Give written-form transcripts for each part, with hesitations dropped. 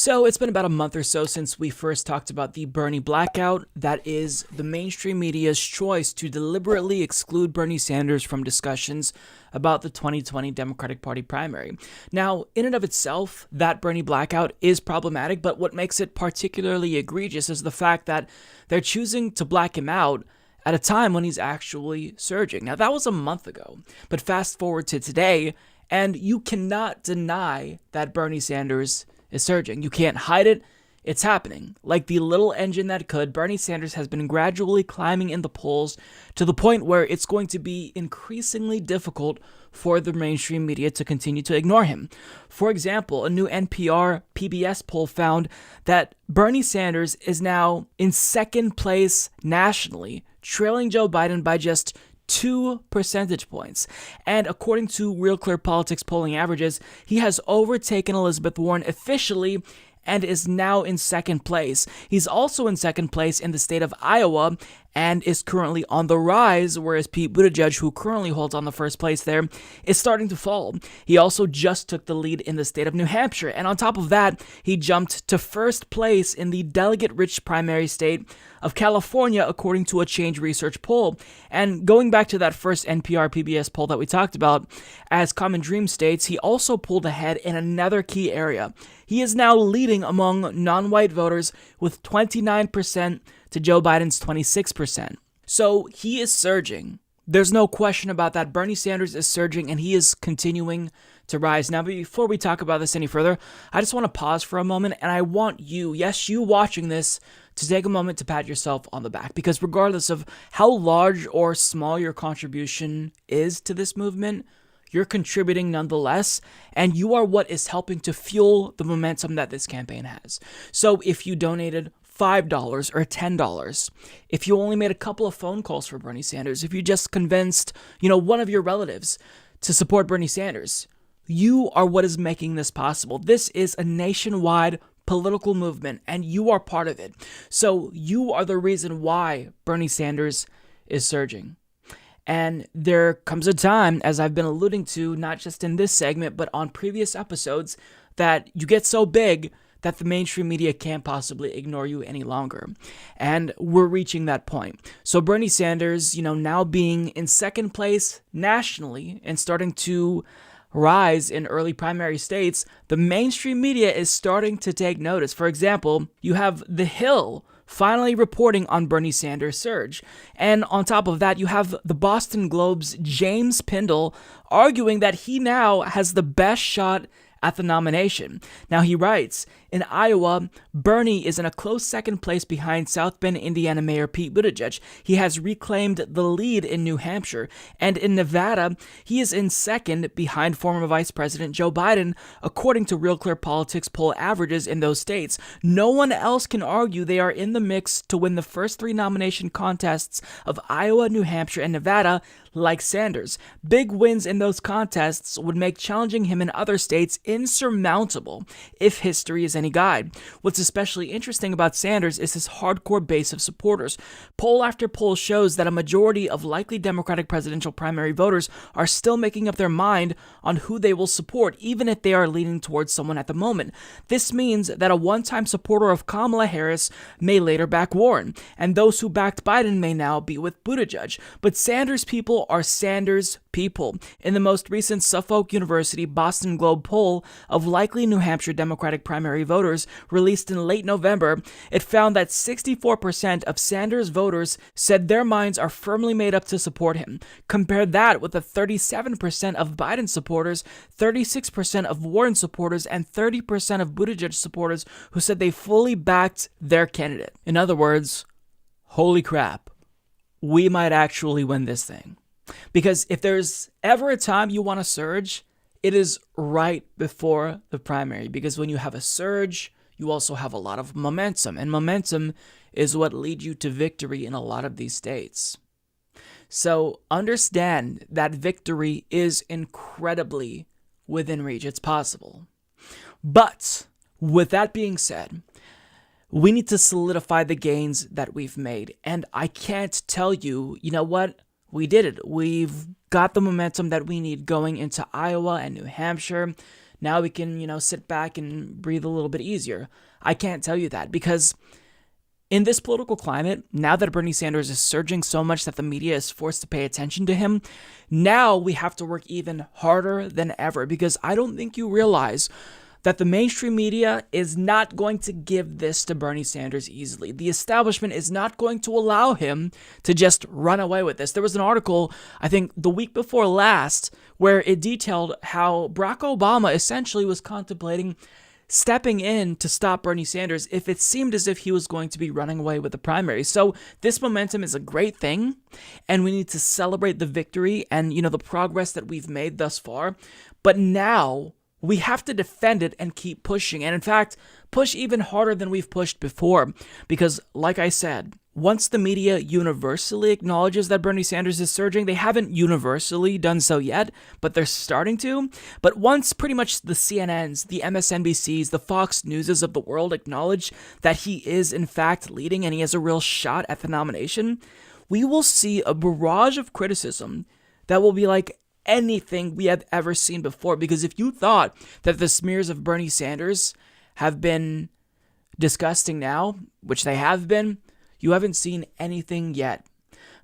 So it's been about a month or so since we first talked about the Bernie blackout. That is the mainstream media's choice to deliberately exclude Bernie Sanders from discussions about the 2020 Democratic Party primary. Now, in and of itself, that Bernie blackout is problematic, but what makes it particularly egregious is the fact that they're choosing to black him out at a time when he's actually surging. Now, that was a month ago, but fast forward to today, and you cannot deny that Bernie Sanders is surging. You can't hide it. It's happening. Like the little engine that could, Bernie Sanders has been gradually climbing in the polls to the point where it's going to be increasingly difficult for the mainstream media to continue to ignore him. For example, a new NPR PBS poll found that Bernie Sanders is now in second place nationally, trailing Joe Biden by just 2 percentage points. And according to Real Clear Politics polling averages, he has overtaken Elizabeth Warren officially and is now in second place. He's also in second place in the state of Iowa and is currently on the rise, whereas Pete Buttigieg, who currently holds on the first place there, is starting to fall. He also just took the lead in the state of New Hampshire, and on top of that, he jumped to first place in the delegate-rich primary state of California, according to a Change Research poll. And going back to that first NPR PBS poll that we talked about, as Common Dream states, he also pulled ahead in another key area. He is now leading among non-white voters with 29% to Joe Biden's 26%. So he is surging. There's no question about that. Bernie Sanders is surging and he is continuing to rise. Now, before we talk about this any further, I just want to pause for a moment and I want you, yes, you watching this, to take a moment to pat yourself on the back, because regardless of how large or small your contribution is to this movement, you're contributing nonetheless, and you are what is helping to fuel the momentum that this campaign has. So if you donated $5 or $10, if you only made a couple of phone calls for Bernie Sanders, if you just convinced, one of your relatives to support Bernie Sanders, you are what is making this possible. This is a nationwide political movement, and you are part of it. So you are the reason why Bernie Sanders is surging. And there comes a time, as I've been alluding to, not just in this segment, but on previous episodes, that you get so big that the mainstream media can't possibly ignore you any longer. And we're reaching that point. So Bernie Sanders, now being in second place nationally and starting to rise in early primary states, the mainstream media is starting to take notice. For example, you have The Hill finally reporting on Bernie Sanders' surge. And on top of that, you have the Boston Globe's James Pindell arguing that he now has the best shot at the nomination. Now he writes, in Iowa, Bernie is in a close second place behind South Bend, Indiana Mayor Pete Buttigieg. He has reclaimed the lead in New Hampshire. And in Nevada, he is in second behind former Vice President Joe Biden, according to Real Clear Politics poll averages in those states. No one else can argue they are in the mix to win the first 3 nomination contests of Iowa, New Hampshire, and Nevada like Sanders. Big wins in those contests would make challenging him in other states insurmountable if history is any guide. What's especially interesting about Sanders is his hardcore base of supporters. Poll after poll shows that a majority of likely Democratic presidential primary voters are still making up their mind on who they will support, even if they are leaning towards someone at the moment. This means that a one-time supporter of Kamala Harris may later back Warren, and those who backed Biden may now be with Buttigieg. But Sanders people are Sanders people. In the most recent Suffolk University Boston Globe poll of likely New Hampshire Democratic primary voters released in late November, it found that 64% of Sanders voters said their minds are firmly made up to support him. Compare that with the 37% of Biden supporters, 36% of Warren supporters, and 30% of Buttigieg supporters who said they fully backed their candidate. In other words, holy crap, we might actually win this thing. Because if there's ever a time you want to surge, it is right before the primary. Because when you have a surge, you also have a lot of momentum. And momentum is what leads you to victory in a lot of these states. So understand that victory is incredibly within reach. It's possible. But with that being said, we need to solidify the gains that we've made. And I can't tell you, what? We did it. We've got the momentum that we need going into Iowa and New Hampshire. now we can, sit back and breathe a little bit easier. I can't tell you that, because in this political climate, now that Bernie Sanders is surging so much that the media is forced to pay attention to him, now we have to work even harder than ever, because I don't think you realize that the mainstream media is not going to give this to Bernie Sanders easily. The establishment is not going to allow him to just run away with this. There was an article, I think the week before last, where it detailed how Barack Obama essentially was contemplating stepping in to stop Bernie Sanders if it seemed as if he was going to be running away with the primary. So this momentum is a great thing, and we need to celebrate the victory and, the progress that we've made thus far. But now we have to defend it and keep pushing. And in fact, push even harder than we've pushed before. Because like I said, once the media universally acknowledges that Bernie Sanders is surging, they haven't universally done so yet, but they're starting to. But once pretty much the CNNs, the MSNBCs, the Fox Newses of the world acknowledge that he is in fact leading and he has a real shot at the nomination, we will see a barrage of criticism that will be like anything we have ever seen before. Because if you thought that the smears of Bernie Sanders have been disgusting now, which they have been, you haven't seen anything yet.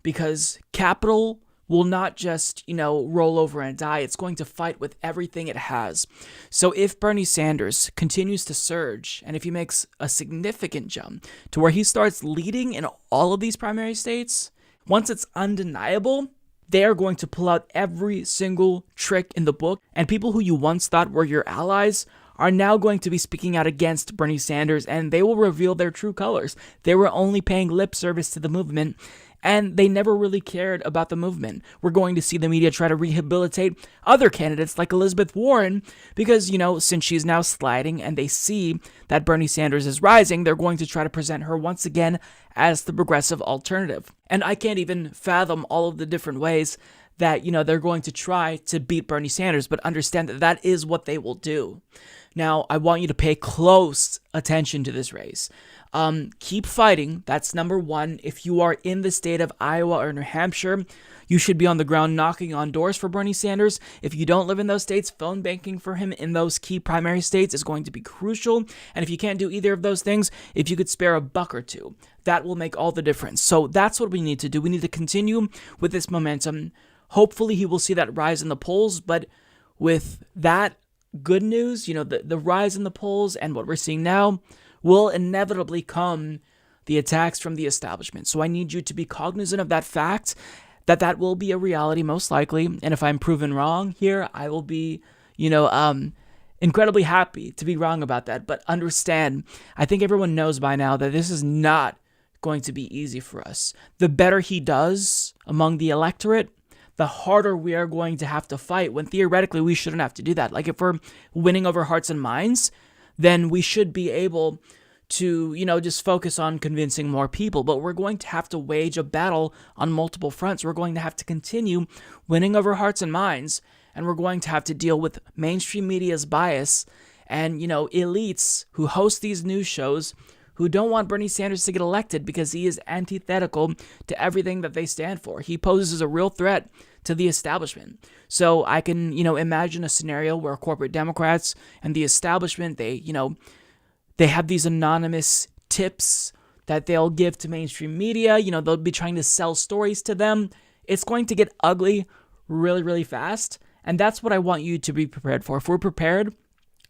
Because capital will not just, roll over and die. It's going to fight with everything it has. So if Bernie Sanders continues to surge, and if he makes a significant jump to where he starts leading in all of these primary states, once it's undeniable, they are going to pull out every single trick in the book, and people who you once thought were your allies are now going to be speaking out against Bernie Sanders, and they will reveal their true colors. They were only paying lip service to the movement, and they never really cared about the movement. We're going to see the media try to rehabilitate other candidates like Elizabeth Warren because, since she's now sliding and they see that Bernie Sanders is rising, they're going to try to present her once again as the progressive alternative. And I can't even fathom all of the different ways that, they're going to try to beat Bernie Sanders, but understand that that is what they will do. Now, I want you to pay close attention to this race. Keep fighting. That's number one. If you are in the state of Iowa or New Hampshire, you should be on the ground knocking on doors for Bernie Sanders. If you don't live in those states, phone banking for him in those key primary states is going to be crucial. And if you can't do either of those things, if you could spare a buck or two, that will make all the difference. So that's what we need to do. We need to continue with this momentum. Hopefully he will see that rise in the polls, but with that good news, the rise in the polls and what we're seeing now will inevitably come the attacks from the establishment. So I need you to be cognizant of that fact, that will be a reality most likely. And if I'm proven wrong here, I will be, incredibly happy to be wrong about that. But understand, I think everyone knows by now that this is not going to be easy for us. The better he does among the electorate, the harder we are going to have to fight, when theoretically we shouldn't have to do that. Like if we're winning over hearts and minds, then we should be able to, just focus on convincing more people. But we're going to have to wage a battle on multiple fronts. We're going to have to continue winning over hearts and minds, and we're going to have to deal with mainstream media's bias and, elites who host these news shows who don't want Bernie Sanders to get elected because he is antithetical to everything that they stand for. He poses a real threat to the establishment. So I can, imagine a scenario where corporate Democrats and the establishment, they have these anonymous tips that they'll give to mainstream media. They'll be trying to sell stories to them. It's going to get ugly really, really fast. And that's what I want you to be prepared for. If we're prepared,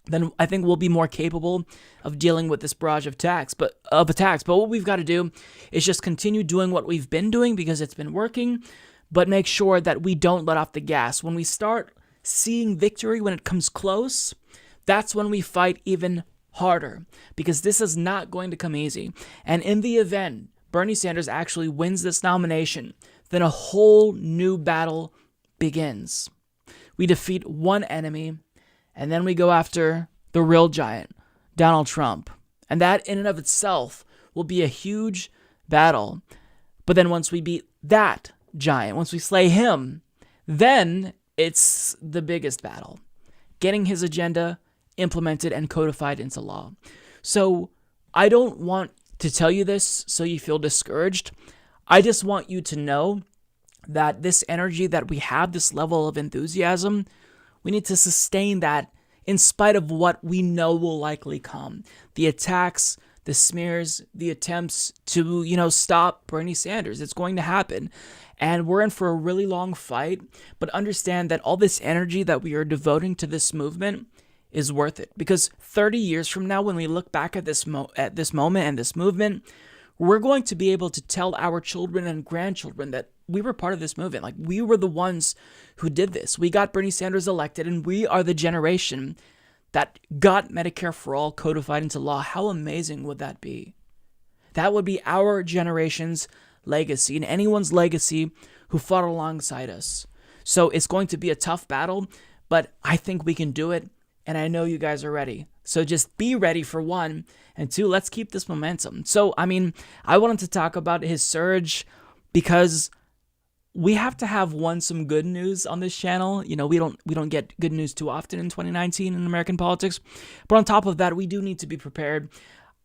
then I think we'll be more capable of dealing with this barrage of attacks. But what we've got to do is just continue doing what we've been doing because it's been working, but make sure that we don't let off the gas. When we start seeing victory, when it comes close, that's when we fight even harder, because this is not going to come easy. And in the event Bernie Sanders actually wins this nomination, then a whole new battle begins. We defeat one enemy, and then we go after the real giant, Donald Trump. And that in and of itself will be a huge battle. But then once we beat that giant, once we slay him, then it's the biggest battle. Getting his agenda implemented and codified into law. So I don't want to tell you this so you feel discouraged. I just want you to know that this energy that we have, this level of enthusiasm, we need to sustain that in spite of what we know will likely come. The attacks, the smears, the attempts to, stop Bernie Sanders. It's going to happen. And we're in for a really long fight, but understand that all this energy that we are devoting to this movement is worth it. Because 30 years from now, when we look back at this moment and this movement, we're going to be able to tell our children and grandchildren that we were part of this movement. Like, we were the ones who did this. We got Bernie Sanders elected, and we are the generation that got Medicare for All codified into law. How amazing would that be? That would be our generation's legacy and anyone's legacy who fought alongside us. So it's going to be a tough battle, but I think we can do it, and I know you guys are ready. So just be ready, for one, and two, let's keep this momentum. So, I wanted to talk about his surge because we have to have some good news on this channel. We don't get good news too often in 2019 in American politics. But on top of that, we do need to be prepared.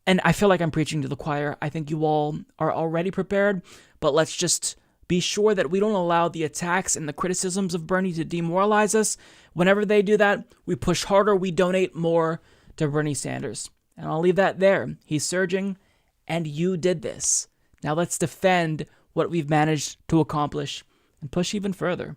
And I feel like I'm preaching to the choir. I think you all are already prepared, but let's just be sure that we don't allow the attacks and the criticisms of Bernie to demoralize us. Whenever they do that, we push harder, we donate more to Bernie Sanders. And I'll leave that there. He's surging, and you did this. Now let's defend what we've managed to accomplish and push even further.